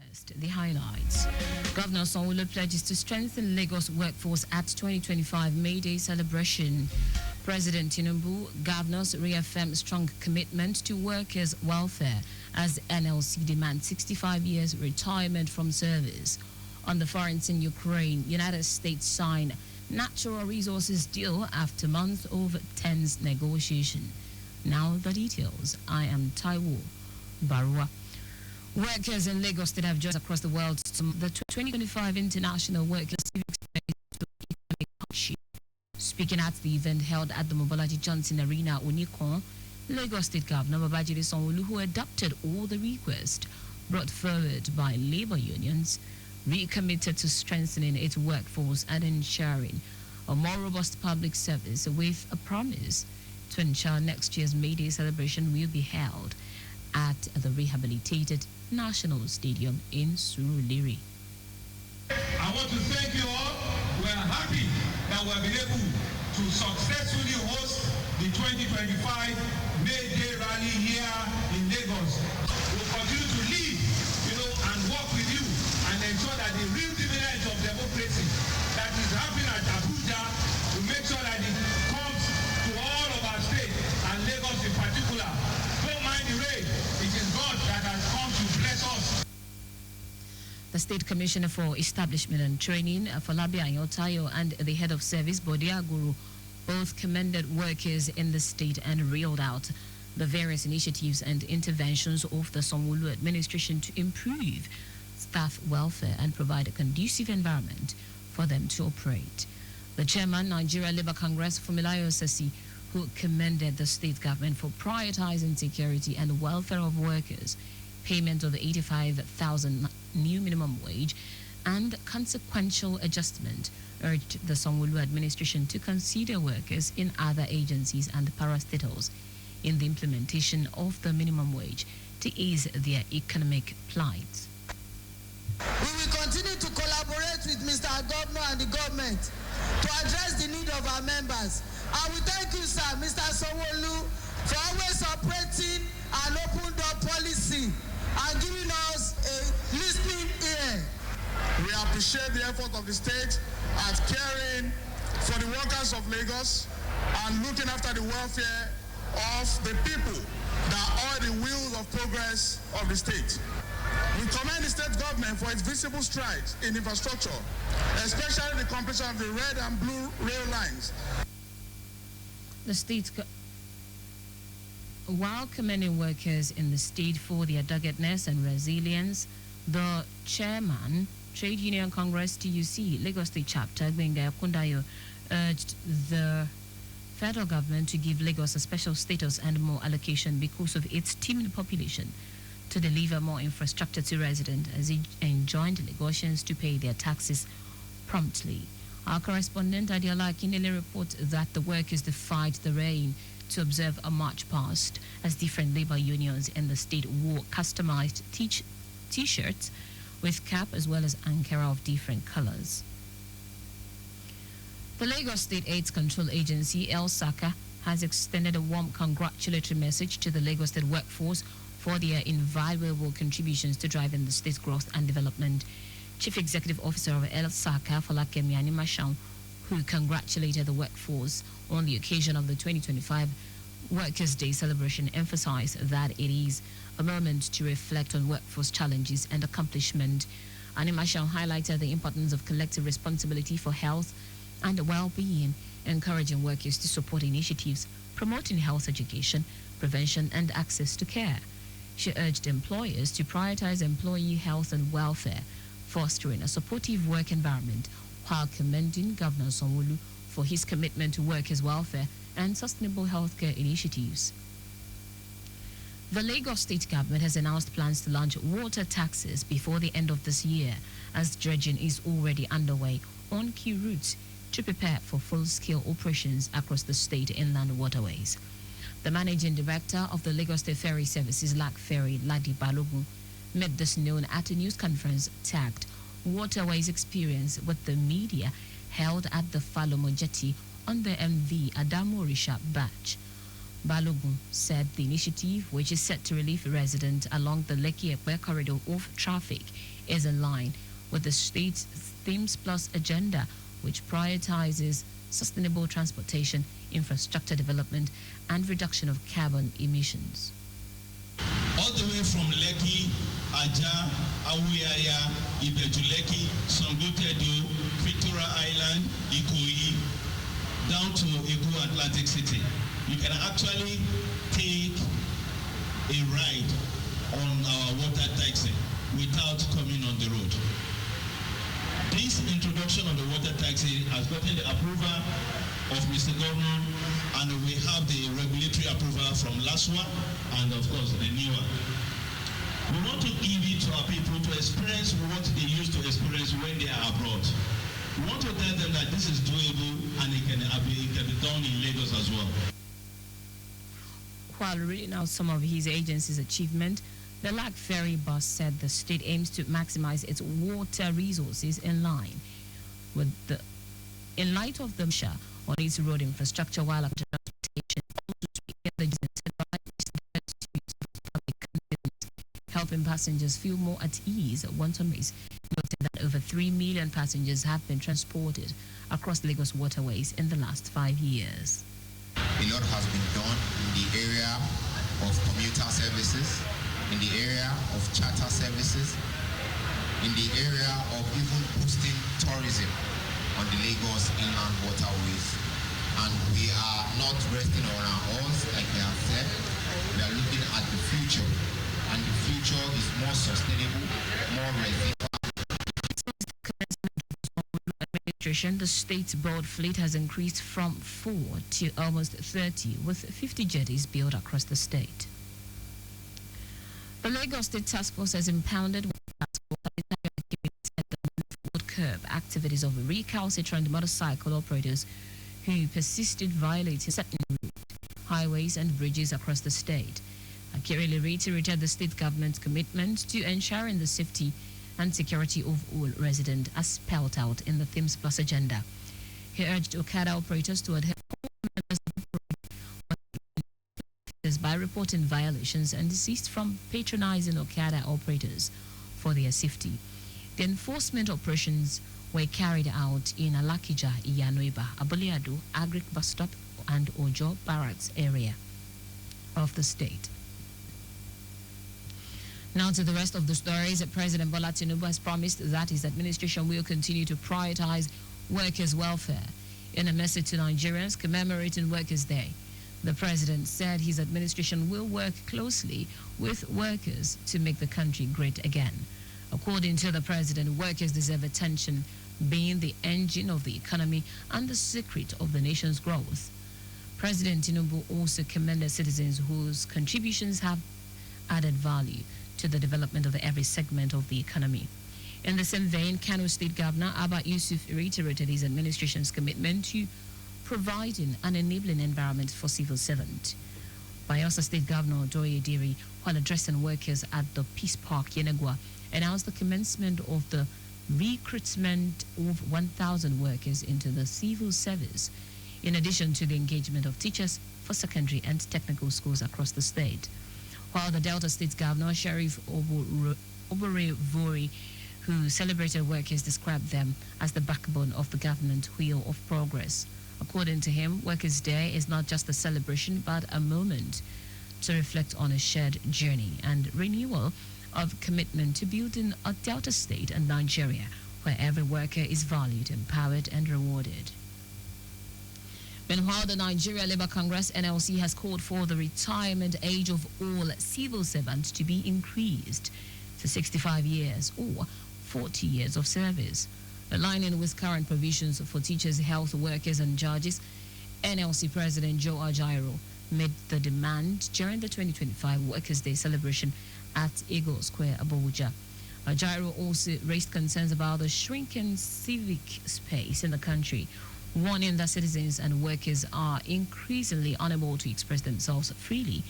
First, the highlights. Governor Sanwo-Olu pledges to strengthen Lagos workforce at 2025 May Day celebration. President Tinubu, governors reaffirm strong commitment to workers' welfare as NLC demands 65 years retirement from service. On the fronts in Ukraine, United States sign natural resources deal after months of tense negotiation. Now the details. I am Taiwo Baruwa. Workers in Lagos State have joined across the world to the 2025 International Workers' Civic Space to Economic Hardship. Speaking at the event held at the Mobolaji Johnson Arena, Unikon, Lagos State Governor Babajide Sanwo-Olu, who adopted all the requests brought forward by labor unions, recommitted to strengthening its workforce and ensuring a more robust public service with a promise to ensure next year's May Day celebration will be held at the rehabilitated National Stadium in Surulere. I want to thank you all. We are happy that we have been able to successfully host the 2025 May Day rally here in Lagos. We'll continue to lead, and work with you and ensure that the real dividends of democracy that is happening at Abuja, we make sure that it comes to all of our states and Lagos in particular. Don't mind the rain. It is God that has come to bless us. The State Commissioner for Establishment and Training, Falabi Ayotayo, and the Head of Service, Bodia Guru, both commended workers in the state and reeled out the various initiatives and interventions of the Sanwo-Olu administration to improve staff welfare and provide a conducive environment for them to operate. The chairman, Nigeria Labour Congress, Fumilayo Sesi, who commended the state government for prioritizing security and welfare of workers, payment of the 85,000 new minimum wage, and consequential adjustment, urged the Sanwo-Olu administration to consider workers in other agencies and parastatals in the implementation of the minimum wage to ease their economic plight. We will continue to collaborate with Mr. Governor and the government to address the need of our members. I will thank you, sir, Mr. Sanwo-Olu, for always operating an open door policy and giving us a listening ear. We appreciate the effort of the state at caring for the workers of Lagos and looking after the welfare of the people that are the wheels of progress of the state. We commend the state government for its visible strides in infrastructure, especially the completion of the red and blue rail lines. The state, while commending workers in the state for their doggedness and resilience, the chairman, Trade Union Congress TUC, Lagos State Chapter, Gbenga Kundayo, urged the federal government to give Lagos a special status and more allocation because of its teeming population, to deliver more infrastructure to residents as he enjoined Lagosians to pay their taxes promptly. Our correspondent Adiola Akinele reports that the workers defied the rain to observe a march past as different labor unions in the state wore customized t-shirts with cap as well as ankara of different colors. The Lagos State AIDS Control Agency, LSACA, has extended a warm congratulatory message to the Lagos State workforce for their invaluable contributions to driving the state's growth and development. Chief Executive Officer of LSACA, Falakemi Animashaun, who congratulated the workforce on the occasion of the 2025 Workers' Day celebration, emphasized that it is a moment to reflect on workforce challenges and accomplishment. Animashaun highlighted the importance of collective responsibility for health and well-being, encouraging workers to support initiatives promoting health education, prevention, and access to care. She urged employers to prioritize employee health and welfare, fostering a supportive work environment, while commending Governor Sanwo-Olu for his commitment to workers' welfare and sustainable healthcare initiatives. The Lagos State government has announced plans to launch water taxes before the end of this year, as dredging is already underway on key routes to prepare for full-scale operations across the state inland waterways. The managing director of the Lagos State Ferry Services, LAC Ferry, Ladi Balogun, made this known at a news conference tagged Waterways Experience with the media held at the Falomo Jetty on the MV Adamu Risha batch. Balogun said the initiative, which is set to relieve residents along the Lekki-Ekpe corridor of traffic, is in line with the state's Themes Plus agenda, which prioritizes sustainable transportation, infrastructure development, and reduction of carbon emissions. All the way from Lekki, Aja, Awuyaya, Ibejuleki, Sangotedo, Victoria Island, Ikoyi, down to Eko Atlantic City. You can actually take a ride on our water taxi without coming on the road. This introduction of the water taxi has gotten the approval of Mr. Governor, and we have the regulatory approval from LASWA and of course the NEWA. We want to give it to our people to experience what they used to experience when they are abroad. We want to tell them that this is doable and it can be done in Lagos as well. While reading out some of his agency's achievement, the LAC ferry bus said the state aims to maximize its water resources in light of the measure on its road infrastructure, while transportation also helping passengers feel more at ease once on race, noting that over 3 million passengers have been transported across Lagos waterways in the last 5 years. A lot has been done in the area of commuter services, in the area of charter services, in the area of even boosting tourism on the Lagos inland waterways. And we are not resting on our oars, like we have said. We are looking at the future, and the future is more sustainable, more resilient. The state's boat fleet has increased from 4 to almost 30, with 50 jetties built across the state. The Lagos State Task Force has impounded would curb activities of recalcitrant motorcycle operators who persisted violating certain routes, highways and bridges across the state. Akirele reiterated the state government's commitment to ensuring the safety and security of all residents as spelled out in the Themes Plus agenda. He urged Okada operators to adhere by reporting violations and desist from patronizing Okada operators for their safety. The enforcement operations were carried out in Alakija, Iyanoiba, Aboliado, Agric Bus Stop and Ojo Barracks area of the state. Now to the rest of the stories. President Bola Tinubu has promised that his administration will continue to prioritize workers' welfare. In a message to Nigerians commemorating Workers' Day, the president said his administration will work closely with workers to make the country great again. According to the president, workers deserve attention, being the engine of the economy and the secret of the nation's growth. President Tinubu also commended citizens whose contributions have added value to the development of every segment of the economy. In the same vein, Kano State Governor Abba Yusuf reiterated his administration's commitment to providing an enabling environment for civil servants. Bayelsa State Governor Doye Diri, while addressing workers at the Peace Park, Yenagua, announced the commencement of the recruitment of 1,000 workers into the civil service, in addition to the engagement of teachers for secondary and technical schools across the state. While the Delta State Governor, Sheriff Oborevori, who celebrated workers, described them as the backbone of the government wheel of progress. According to him, Workers' Day is not just a celebration, but a moment to reflect on a shared journey and renewal of commitment to building a Delta State and Nigeria where every worker is valued, empowered, and rewarded. Meanwhile, the Nigeria Labour Congress (NLC) has called for the retirement age of all civil servants to be increased to 65 years or 40 years of service. Aligning with current provisions for teachers, health workers, and judges, NLC President Joe Ajaero made the demand during the 2025 Workers' Day celebration at Eagle Square, Abuja. Ajaero also raised concerns about the shrinking civic space in the country, warning that citizens and workers are increasingly unable to express themselves freely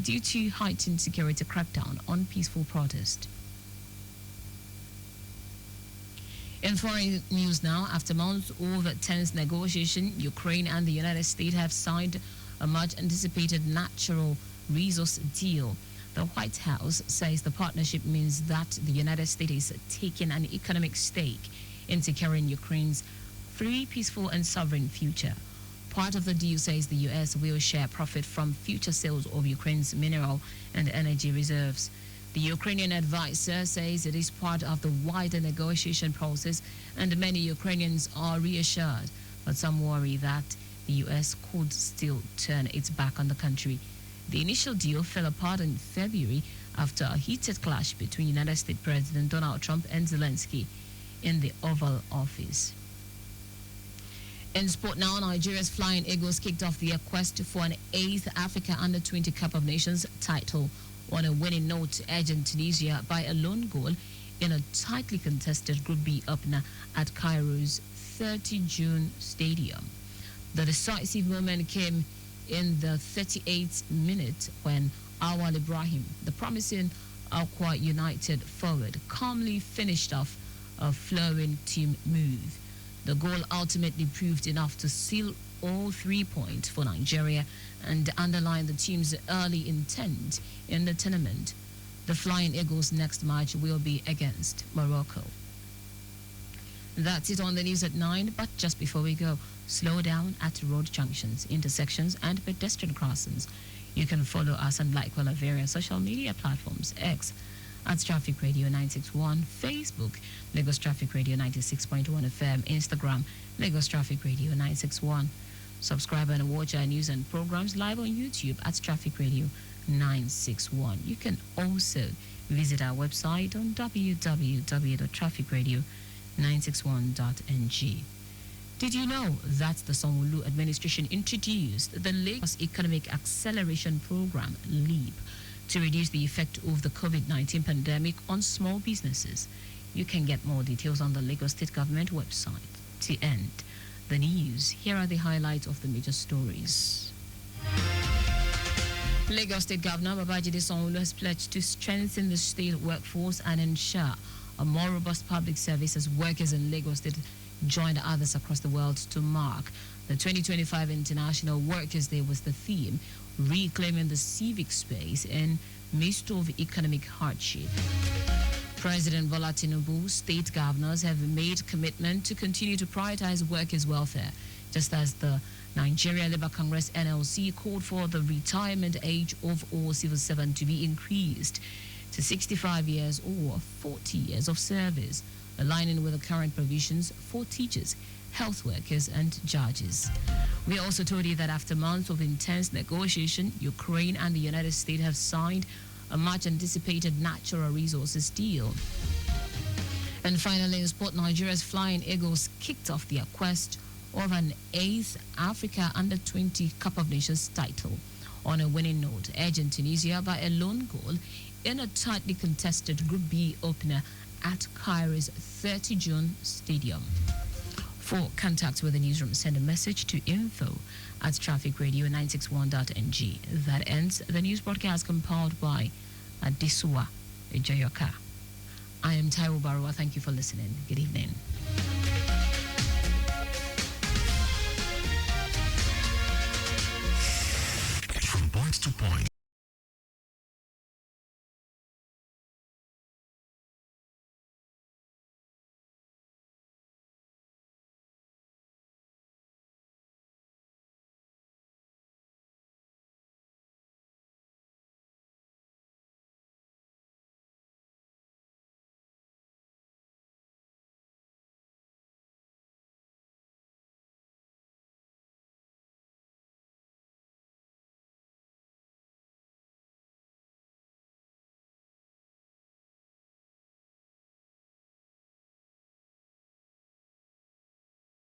due to heightened security crackdown on peaceful protest. In foreign news now, after months of tense negotiation, Ukraine and the United States have signed a much-anticipated natural resource deal. The White House says the partnership means that the United States is taking an economic stake in securing Ukraine's free, peaceful, and sovereign future. Part of the deal says the U.S. will share profit from future sales of Ukraine's mineral and energy reserves. The Ukrainian advisor says it is part of the wider negotiation process, and many Ukrainians are reassured, but some worry that the U.S. could still turn its back on the country. The initial deal fell apart in February after a heated clash between United States President Donald Trump and Zelensky in the Oval Office. In sport now, Nigeria's Flying Eagles kicked off their quest for an 8th Africa Under-20 Cup of Nations title on a winning note to edge Tunisia by a lone goal in a tightly contested Group B opener at Cairo's 30 June Stadium. The decisive moment came in the 38th minute when Awal Ibrahim, the promising Aqua United forward, calmly finished off a flowing team move. The goal ultimately proved enough to seal all 3 points for Nigeria and underline the team's early intent in the tournament. The Flying Eagles' next match will be against Morocco. That's it on the news at 9, but just before we go, slow down at road junctions, intersections, and pedestrian crossings. You can follow us on likewise various social media platforms: X at Traffic Radio 961, Facebook, Lagos Traffic Radio 96.1 FM, Instagram, Lagos Traffic Radio 961. Subscribe and watch our news and programs live on YouTube at Traffic Radio 961. You can also visit our website on www.trafficradio961.ng. Did you know that the Sanwo-Olu administration introduced the Lagos Economic Acceleration Program, LEAP, to reduce the effect of the COVID-19 pandemic on small businesses? You can get more details on the Lagos State Government website. To end the news, here are the highlights of the major stories. Lagos State Governor Babajide Sanwo-Olu has pledged to strengthen the state workforce and ensure a more robust public service as workers in Lagos State join others across the world to mark the 2025 International Workers' Day with the theme Reclaiming the Civic Space in Midst of Economic Hardship. President Bola Tinubu, state governors have made commitment to continue to prioritize workers' welfare, just as the Nigeria Labour Congress NLC called for the retirement age of all civil servants to be increased to 65 years or 40 years of service, aligning with the current provisions for teachers, health workers, and judges. We also told you that after months of intense negotiation, Ukraine and the United States have signed a much-anticipated natural resources deal. And finally, in sport, Nigeria's Flying Eagles kicked off their quest of an 8th Africa Under-20 Cup of Nations title on a winning note, edging Tunisia by a lone goal in a tightly contested Group B opener at Cairo's 30 June Stadium. For contact with the newsroom, send a message to info@trafficradio961.ng. That ends the news broadcast compiled by Adisuwa Ejoyoka. I am Taiwo Baruwa. Thank you for listening. Good evening. From point to point,